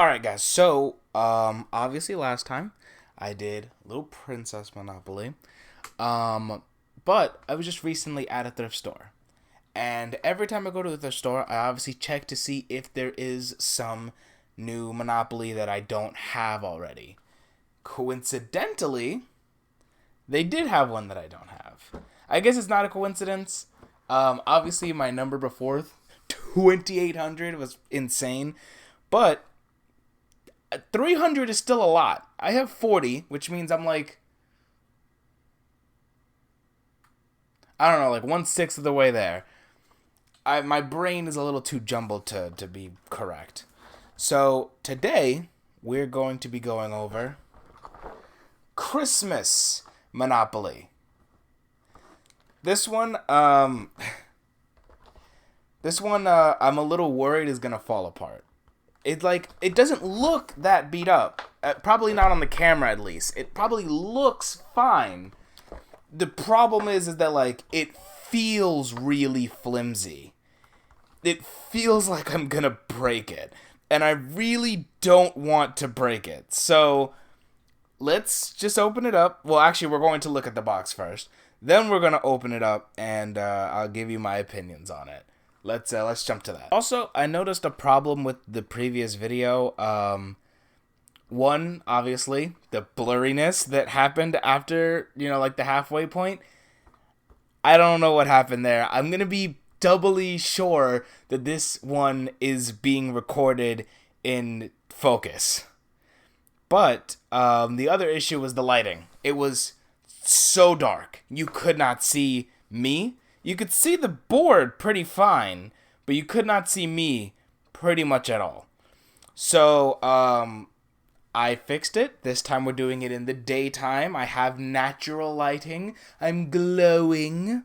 Alright guys, so obviously last time I did a little Princess Monopoly. But I was just recently at a thrift store. And every time I go to the thrift store, I obviously check to see if there is some new Monopoly that I don't have already. Coincidentally, they did have one that I don't have. I guess it's not a coincidence. Obviously my number before 2,800 was insane, but 300 is still a lot. I have 40, which means I'm like, I don't know, like 1/6 of the way there. My brain is a little too jumbled to be correct. So today we're going to be going over Christmas Monopoly. This one, I'm a little worried is gonna fall apart. It doesn't look that beat up. Probably not on the camera, at least. It probably looks fine. The problem is that like it feels really flimsy. It feels like I'm gonna break it, and I really don't want to break it. So let's just open it up. Well, actually, we're going to look at the box first. Then we're gonna open it up, and I'll give you my opinions on it. Let's jump to that. Also, I noticed a problem with the previous video. One, obviously, the blurriness that happened after, like the halfway point. I don't know what happened there. I'm going to be doubly sure that this one is being recorded in focus. But the other issue was the lighting. It was so dark. You could not see me. You could see the board pretty fine, but you could not see me pretty much at all. So, I fixed it. This time we're doing it in the daytime. I have natural lighting. I'm glowing.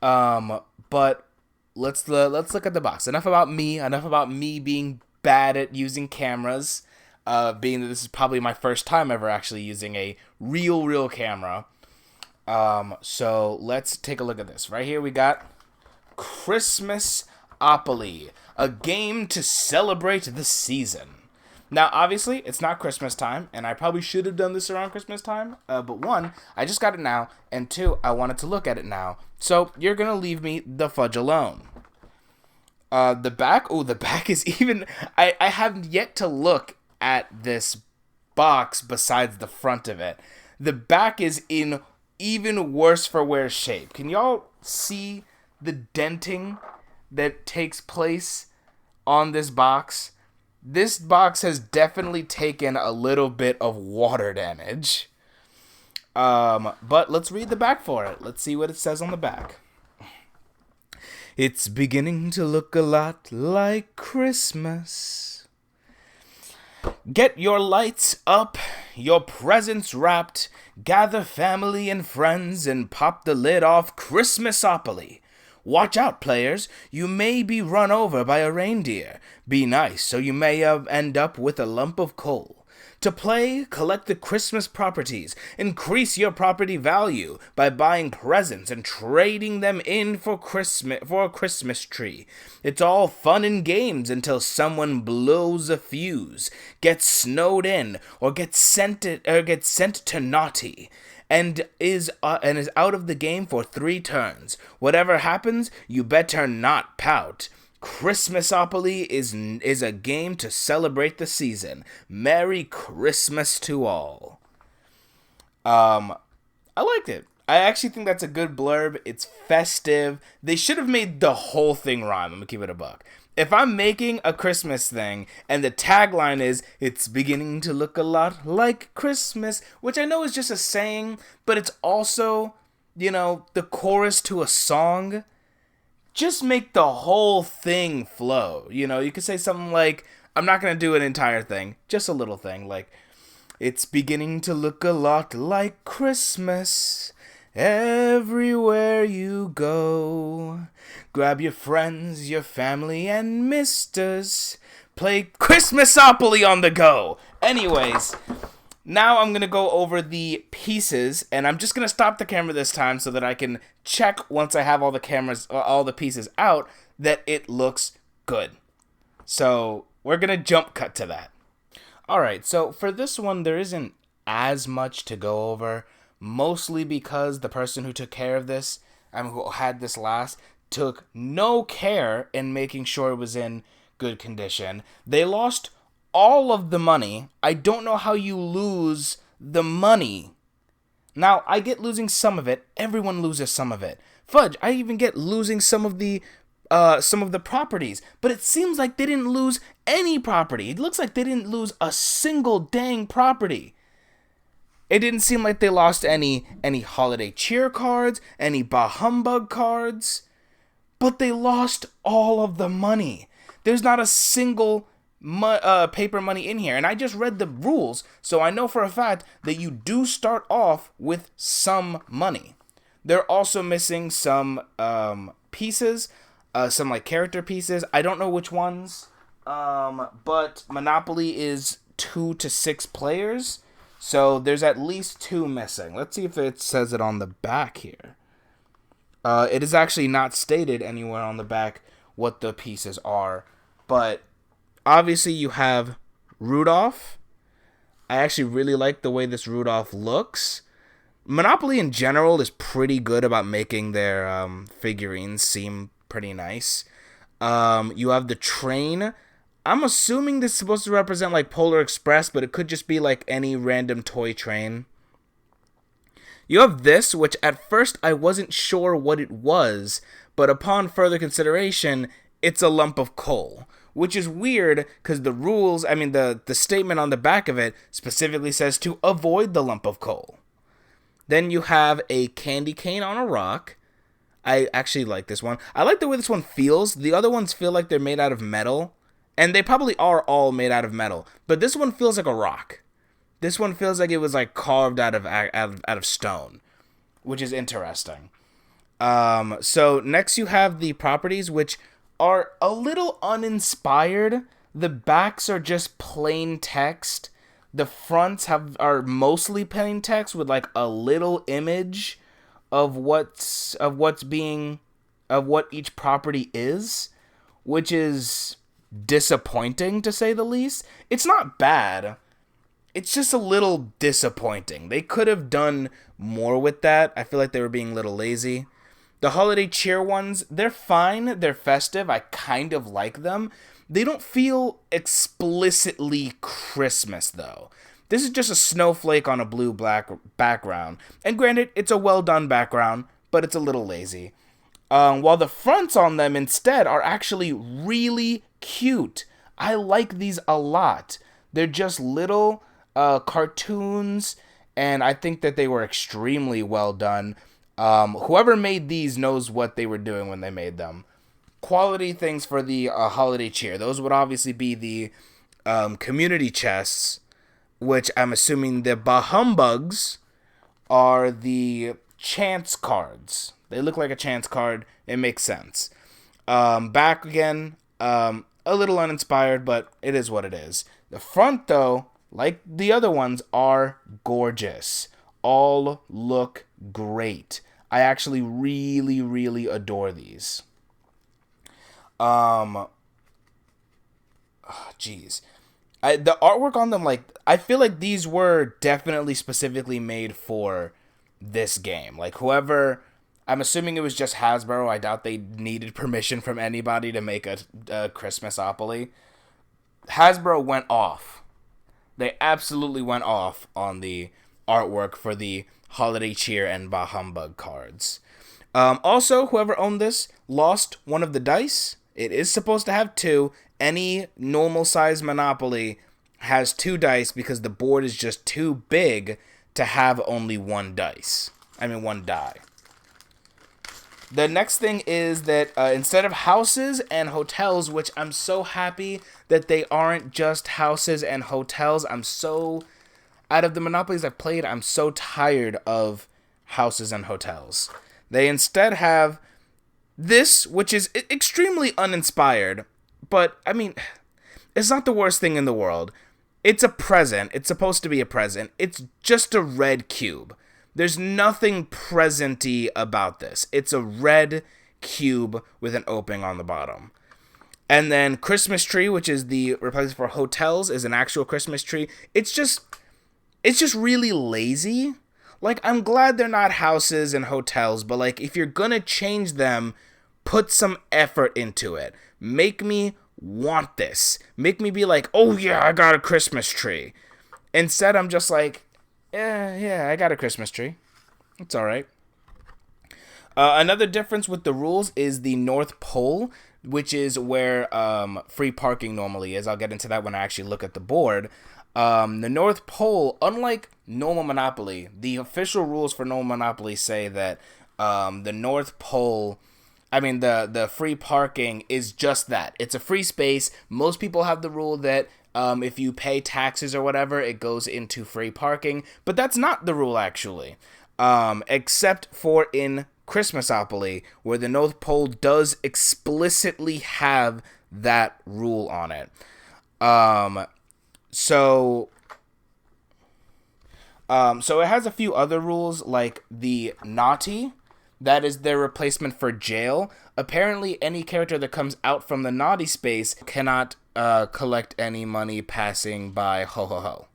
But let's look at the box. Enough about me being bad at using cameras. Being that this is probably my first time ever actually using a real camera. So let's take a look at this. Right here we got Christmas-opoly, a game to celebrate the season. Now, obviously, it's not Christmas time, and I probably should have done this around Christmas time, but one, I just got it now, and two, I wanted to look at it now, so you're gonna leave me the fudge alone. The back is even, I have yet to look at this box besides the front of it. The back is in even worse for wear shape. Can y'all see the denting that takes place on this box? This box has definitely taken a little bit of water damage. But let's read the back for it. Let's see what it says on the back. It's beginning to look a lot like Christmas. Get your lights up, your presents wrapped, gather family and friends, and pop the lid off Christmas-opoly. Watch out, players. You may be run over by a reindeer. Be nice, so you may end up with a lump of coal. To play, collect the Christmas properties. Increase your property value by buying presents and trading them in for a Christmas tree. It's all fun and games until someone blows a fuse, gets snowed in, or gets sent to naughty. And is out of the game for 3 turns. Whatever happens, you better not pout. Christmas-opoly is a game to celebrate the season. Merry Christmas to all. I liked it. I actually think that's a good blurb. It's festive. They should have made the whole thing rhyme. I'm gonna keep it a buck. If I'm making a Christmas thing and the tagline is, it's beginning to look a lot like Christmas, which I know is just a saying, but it's also, the chorus to a song, just make the whole thing flow. You could say something like, I'm not going to do an entire thing, just a little thing, like, it's beginning to look a lot like Christmas. Everywhere you go, grab your friends, your family, and misters. Play Christmas-opoly on the go. Anyways, now I'm going to go over the pieces, and I'm just going to stop the camera this time so that I can check once I have all the pieces out, that it looks good. So we're going to jump cut to that. Alright, so for this one, there isn't as much to go over, mostly because the person who took care of this, who had this last, took no care in making sure it was in good condition. They lost all of the money. I don't know how you lose the money. Now, I get losing some of it. Everyone loses some of it. Fudge, I even get losing some of the properties, but it seems like they didn't lose any property. It looks like they didn't lose a single dang property. It didn't seem like they lost any holiday cheer cards, any bah humbug cards, but they lost all of the money. There's not a single paper money in here, and I just read the rules, so I know for a fact that you do start off with some money. They're also missing some pieces, some like character pieces. I don't know which ones, but Monopoly is 2 to 6 players, so there's at least 2 missing. Let's see if it says it on the back here. It is actually not stated anywhere on the back what the pieces are, but obviously you have Rudolph. I actually really like the way this Rudolph looks. Monopoly in general is pretty good about making their figurines seem pretty nice. You have the train. I'm assuming this is supposed to represent like Polar Express, but it could just be like any random toy train. You have this, which at first I wasn't sure what it was, but upon further consideration, it's a lump of coal. Which is weird, because the rules, the statement on the back of it specifically says to avoid the lump of coal. Then you have a candy cane on a rock. I actually like this one. I like the way this one feels. The other ones feel like they're made out of metal. And they probably are all made out of metal. But this one feels like a rock. This one feels like it was like carved out of stone. Which is interesting. So next you have the properties, which are a little uninspired. The backs are just plain text. The fronts are mostly plain text with like a little image of what each property is, which is disappointing to say the least. It's not bad. It's just a little disappointing. They could have done more with that. I feel like they were being a little lazy. The holiday cheer ones, they're fine. They're festive. I kind of like them. They don't feel explicitly Christmas, though. This is just a snowflake on a blue-black background. And granted, it's a well-done background, but it's a little lazy. While the fronts on them instead are actually really cute. I like these a lot. They're just little cartoons, and I think that they were extremely well done. Whoever made these knows what they were doing when they made them. Quality things for the holiday cheer. Those would obviously be the community chests, which I'm assuming the bah humbugs are the chance cards. They look like a chance card. It makes sense. Back again, a little uninspired, but it is what it is. The front, though, like the other ones, are gorgeous. All look great. I actually really, really adore these. Jeez. The artwork on them, like, I feel like these were definitely specifically made for this game. Like, whoever, I'm assuming it was just Hasbro. I doubt they needed permission from anybody to make a Christmas-opoly. Hasbro went off. They absolutely went off on the artwork for the holiday cheer and bah humbug cards. Also, whoever owned this lost one of the dice. It is supposed to have 2. Any normal size Monopoly has 2 dice because the board is just too big to have only 1 die. The next thing is that instead of houses and hotels, which I'm so happy that they aren't just houses and hotels. Out of the Monopolies I've played, I'm so tired of houses and hotels. They instead have this, which is extremely uninspired, but, it's not the worst thing in the world. It's a present. It's supposed to be a present. It's just a red cube. There's nothing present-y about this. It's a red cube with an opening on the bottom. And then Christmas tree, which is the replacement for hotels, is an actual Christmas tree. It's just really lazy. Like, I'm glad they're not houses and hotels, but like, if you're gonna change them, put some effort into it. Make me want this. Make me be like, oh yeah, I got a Christmas tree. Instead, I'm just like, yeah, I got a Christmas tree. It's all right. Another difference with the rules is the North Pole, which is where free parking normally is. I'll get into that when I actually look at the board. The North Pole, unlike normal Monopoly, the official rules for normal Monopoly say that the North Pole, the free parking is just that. It's a free space. Most people have the rule that if you pay taxes or whatever, it goes into free parking. But that's not the rule, actually. Except for in Christmas-opoly, where the North Pole does explicitly have that rule on it. So it has a few other rules, like the naughty. That is their replacement for jail. Apparently, any character that comes out from the naughty space cannot collect any money passing by ho ho ho.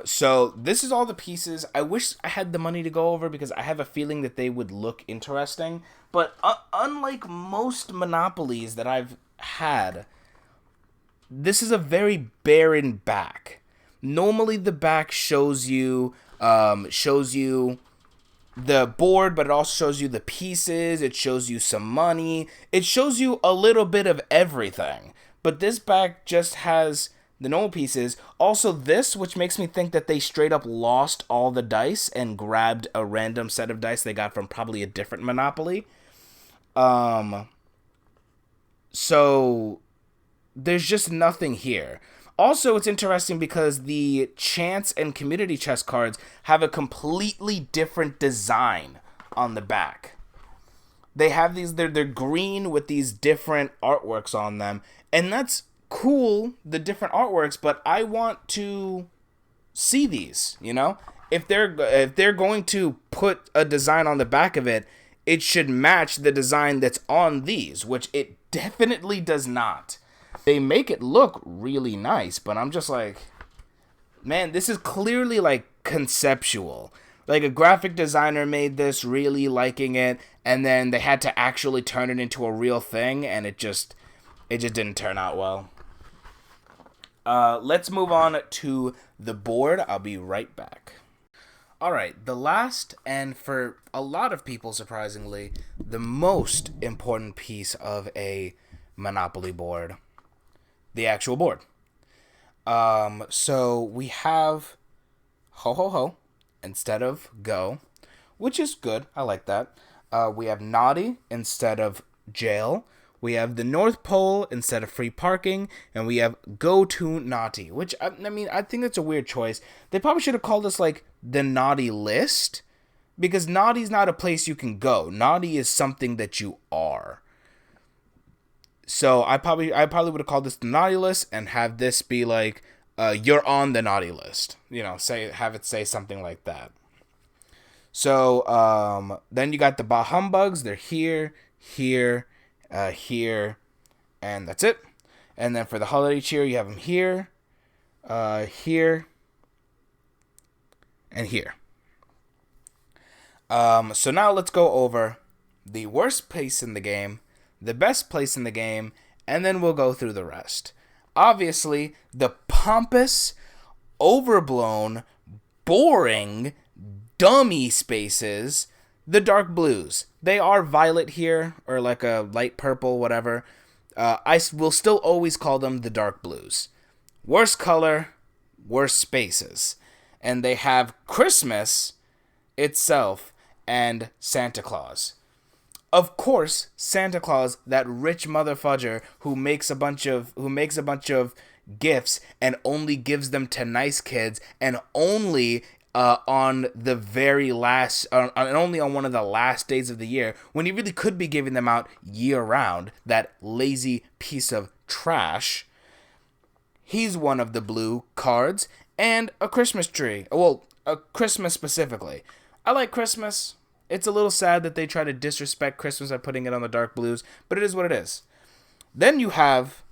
So this is all the pieces. I wish I had the money to go over because I have a feeling that they would look interesting. But unlike most Monopolies that I've had, this is a very barren back. Normally the back shows you the board, but it also shows you the pieces. It shows you some money. It shows you a little bit of everything. But this back just has the normal pieces. Also this, which makes me think that they straight up lost all the dice and grabbed a random set of dice they got from probably a different Monopoly. So there's just nothing here. Also, it's interesting because the chance and community chest cards have a completely different design on the back. They have these, they're green with these different artworks on them, and that's cool, the different artworks, but I want to see these, you know? If they're going to put a design on the back of it, it should match the design that's on these, which it definitely does not. They make it look really nice, but I'm just like, man, this is clearly like conceptual. Like a graphic designer made this really liking it, and then they had to actually turn it into a real thing, and it just didn't turn out well. Let's move on to the board. I'll be right back. Alright, the last, and for a lot of people, surprisingly, the most important piece of a Monopoly board. The actual board. So we have ho ho ho instead of go, which is good. I like that. We have naughty instead of jail. We have the North Pole instead of free parking, and we have go to naughty, which I think that's a weird choice. They probably should have called this like the naughty list, because naughty's not a place you can go. Naughty is something that you are. So I probably would have called this the naughty list and have this be like, you're on the naughty list. You know, have it say something like that. So then you got the Bah Humbugs. They're here, here, here, and that's it. And then for the holiday cheer, you have them here, here, and here. So now let's go over the worst place in the game, the best place in the game, and then we'll go through the rest. Obviously, the pompous, overblown, boring, dummy spaces, the dark blues. They are violet here, or like a light purple, whatever. I will still always call them the dark blues. Worst color, worst spaces. And they have Christmas itself and Santa Claus. Of course, Santa Claus, that rich motherfudger who makes a bunch of gifts and only gives them to nice kids, and only on the very last, and only on one of the last days of the year, when he really could be giving them out year round. That lazy piece of trash. He's one of the blue cards, and a Christmas tree. Well, a Christmas specifically. I like Christmas. It's a little sad that they try to disrespect Christmas by putting it on the dark blues, but it is what it is. Then you have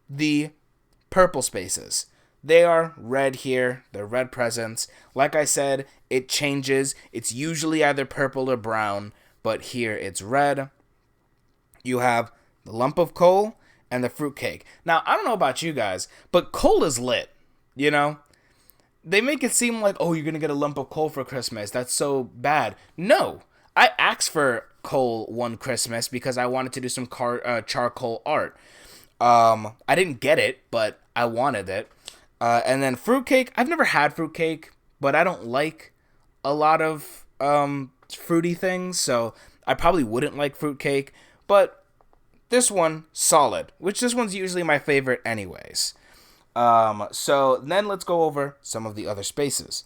the purple spaces. They are red here. They're red presents. Like I said, it changes. It's usually either purple or brown, but here it's red. You have the lump of coal and the fruitcake. Now, I don't know about you guys, but coal is lit, you know? They make it seem like, oh, you're going to get a lump of coal for Christmas. That's so bad. No. I asked for coal one Christmas because I wanted to do some charcoal art. I didn't get it, but I wanted it. And then fruitcake. I've never had fruitcake, but I don't like a lot of fruity things, so I probably wouldn't like fruitcake. But this one, solid. Which this one's usually my favorite anyways. So then let's go over some of the other spaces.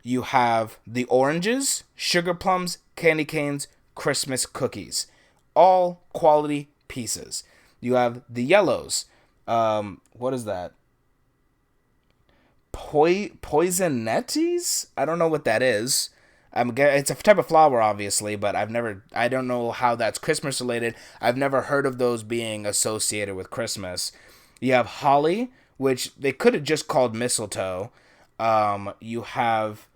You have the oranges, sugar plums, candy canes, Christmas cookies. All quality pieces. You have the yellows. What is that? Poisonettis? I don't know what that is. It's a type of flower, obviously, but I don't know how that's Christmas related. I've never heard of those being associated with Christmas. You have holly, which they could have just called mistletoe. You have,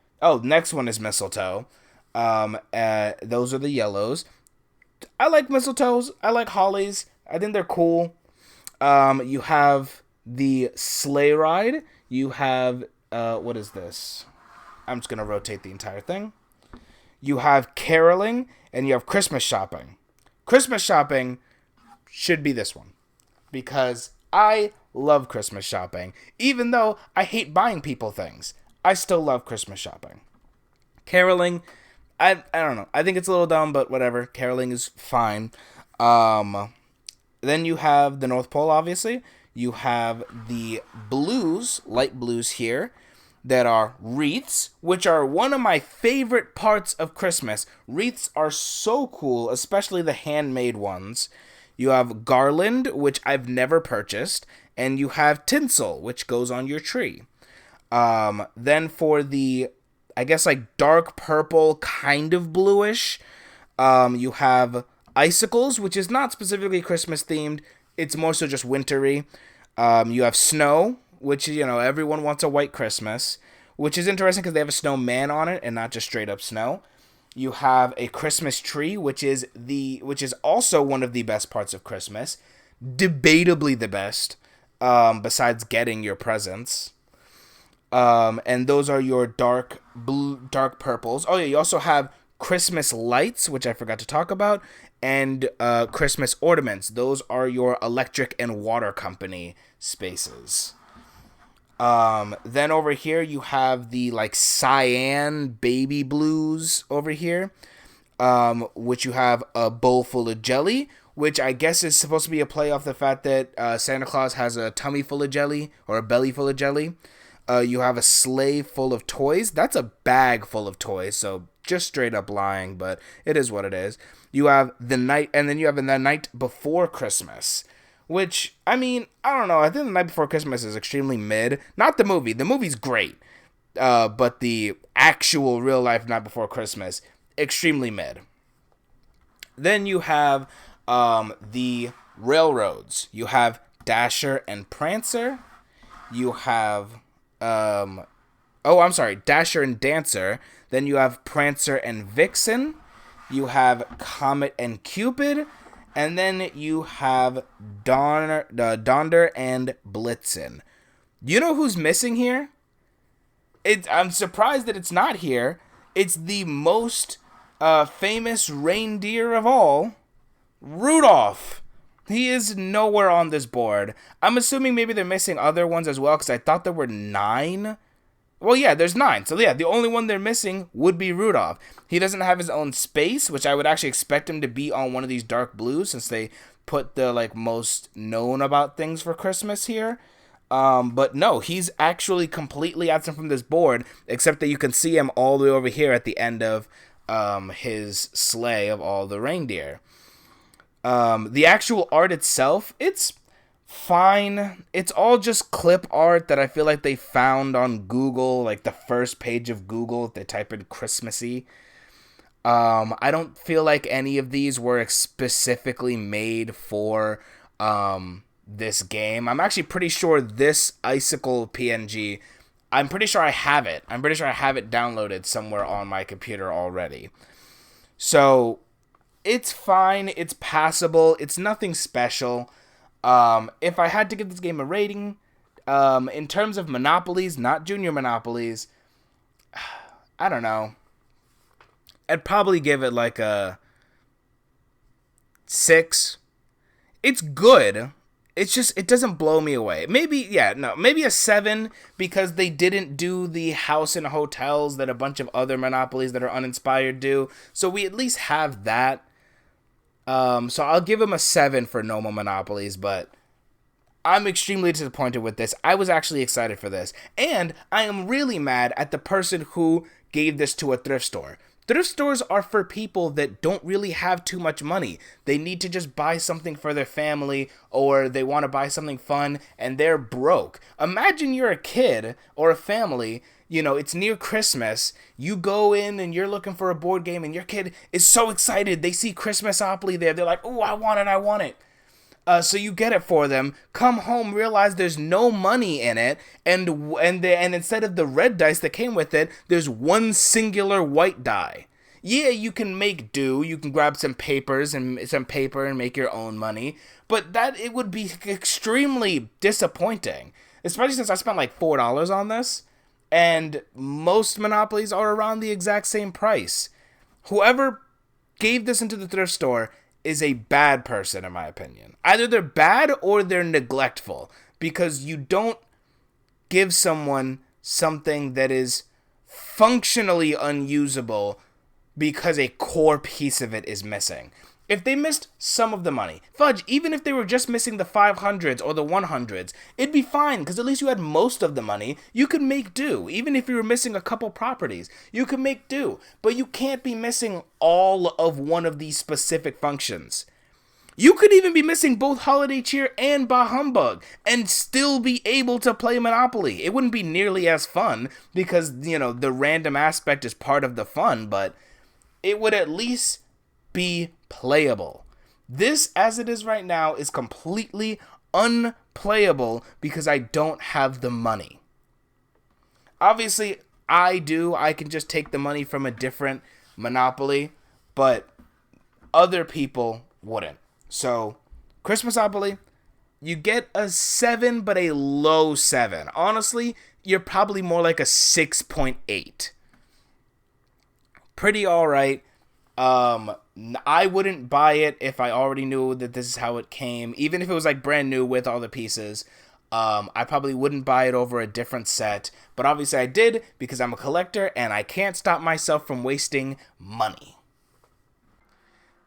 next one is mistletoe. Those are the yellows. I like mistletoes. I like hollies. I think they're cool. You have the sleigh ride. You have, what is this? I'm just going to rotate the entire thing. You have caroling, and you have Christmas shopping. Christmas shopping should be this one, because I love Christmas shopping. Even though I hate buying people things, I still love Christmas shopping. Caroling, I don't know. I think it's a little dumb, but whatever. Caroling is fine. Then you have the North Pole, obviously. You have the blues, light blues here, that are wreaths, which are one of my favorite parts of Christmas. Wreaths are so cool, especially the handmade ones. You have garland, which I've never purchased, and you have tinsel, which goes on your tree. Then for the, I guess, like dark purple, kind of bluish, you have icicles, which is not specifically Christmas themed. It's more so just wintry. You have snow, which, everyone wants a white Christmas, which is interesting because they have a snowman on it and not just straight up snow. You have a Christmas tree, which is also one of the best parts of Christmas, debatably the best, besides getting your presents. And those are your dark purples. Oh yeah, you also have Christmas lights, which I forgot to talk about, and Christmas ornaments. Those are your electric and water company spaces. Then over here you have the like cyan baby blues over here, which you have a bowl full of jelly, which I guess is supposed to be a play off the fact that Santa Claus has a tummy full of jelly or a belly full of jelly. You have a sleigh full of toys. That's a bag full of toys, so just straight up lying, but it is what it is. You have the night, and then you have the night before Christmas, which, I mean, I don't know. I think the night before Christmas is extremely mid. Not the movie. The movie's great, but the actual real life night before Christmas, extremely mid. Then you have the railroads. You have Dasher and Prancer. You have Dasher and Dancer. Then you have Prancer and Vixen. You have Comet and Cupid. And then you have Donder and Blitzen. You know who's missing here? I'm surprised that it's not here. It's the most famous reindeer of all, Rudolph. He is nowhere on this board. I'm assuming maybe they're missing other ones as well, because I thought there were 9. Well, yeah, there's 9. So, yeah, the only one they're missing would be Rudolph. He doesn't have his own space, which I would actually expect him to be on one of these dark blues, since they put the, like, most known about things for Christmas here. But no, he's actually completely absent from this board, except that you can see him all the way over here at the end of his sleigh of all the reindeer. The actual art itself, it's fine. It's all just clip art that I feel like they found on Google, like the first page of Google if they type in Christmassy. I don't feel like any of these were specifically made for this game. I'm actually pretty sure this Icicle PNG, I'm pretty sure I have it. I'm pretty sure I have it downloaded somewhere on my computer already. So it's fine. It's passable. It's nothing special. If I had to give this game a rating, in terms of monopolies, not junior monopolies, I don't know. I'd probably give it like a 6. It's good. It's just, it doesn't blow me away. Maybe a 7 because they didn't do the house and hotels that a bunch of other monopolies that are uninspired do. So we at least have that. So I'll give them a 7 for normal monopolies, but I'm extremely disappointed with this. I was actually excited for this. And I am really mad at the person who gave this to a thrift store. Thrift stores are for people that don't really have too much money. They need to just buy something for their family, or they want to buy something fun, and they're broke. Imagine you're a kid or a family, you know, it's near Christmas, you go in and you're looking for a board game, and your kid is so excited, they see Christmas-opoly there, they're like, oh, I want it. So you get it for them, come home, realize there's no money in it, and instead of the red dice that came with it, there's one singular white die. Yeah, you can make do, you can grab some paper and make your own money, but it would be extremely disappointing, especially since I spent like $4 on this, and most monopolies are around the exact same price. Whoever gave this into the thrift store is a bad person, in my opinion. Either they're bad or they're neglectful, because you don't give someone something that is functionally unusable because a core piece of it is missing. If they missed some of the money, fudge, even if they were just missing the 500s or the 100s, it'd be fine, because at least you had most of the money. You could make do. Even if you were missing a couple properties, you could make do. But you can't be missing all of one of these specific functions. You could even be missing both Holiday Cheer and Bah Humbug and still be able to play Monopoly. It wouldn't be nearly as fun because, you know, the random aspect is part of the fun, but it would at least be playable. This, as it is right now, is completely unplayable because I don't have the money. Obviously, I can just take the money from a different Monopoly, but other people wouldn't. So, Christmas-opoly, you get a 7, but a low 7. Honestly, you're probably more like a 6.8. Pretty alright. I wouldn't buy it if I already knew that this is how it came. Even if it was like brand new with all the pieces, I probably wouldn't buy it over a different set. But obviously I did because I'm a collector and I can't stop myself from wasting money.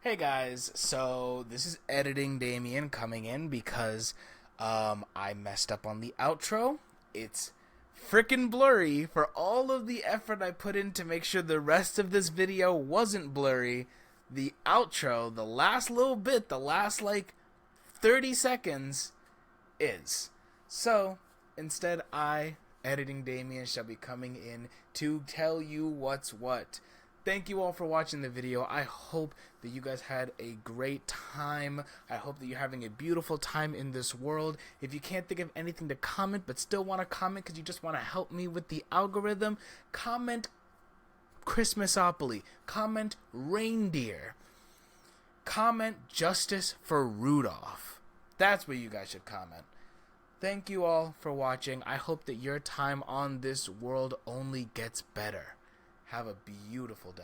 Hey guys, so this is Editing Damien coming in because I messed up on the outro. It's freaking blurry. For all of the effort I put in to make sure the rest of this video wasn't blurry, the outro, the last little bit, the last like 30 seconds is. So instead, Editing Damien, shall be coming in to tell you what's what. Thank you all for watching the video. I hope that you guys had a great time. I hope that you're having a beautiful time in this world. If you can't think of anything to comment but still want to comment because you just want to help me with the algorithm, comment Christmas-opoly. Comment reindeer. Comment justice for Rudolph. That's where you guys should comment. Thank you all for watching. I hope that your time on this world only gets better. Have a beautiful day.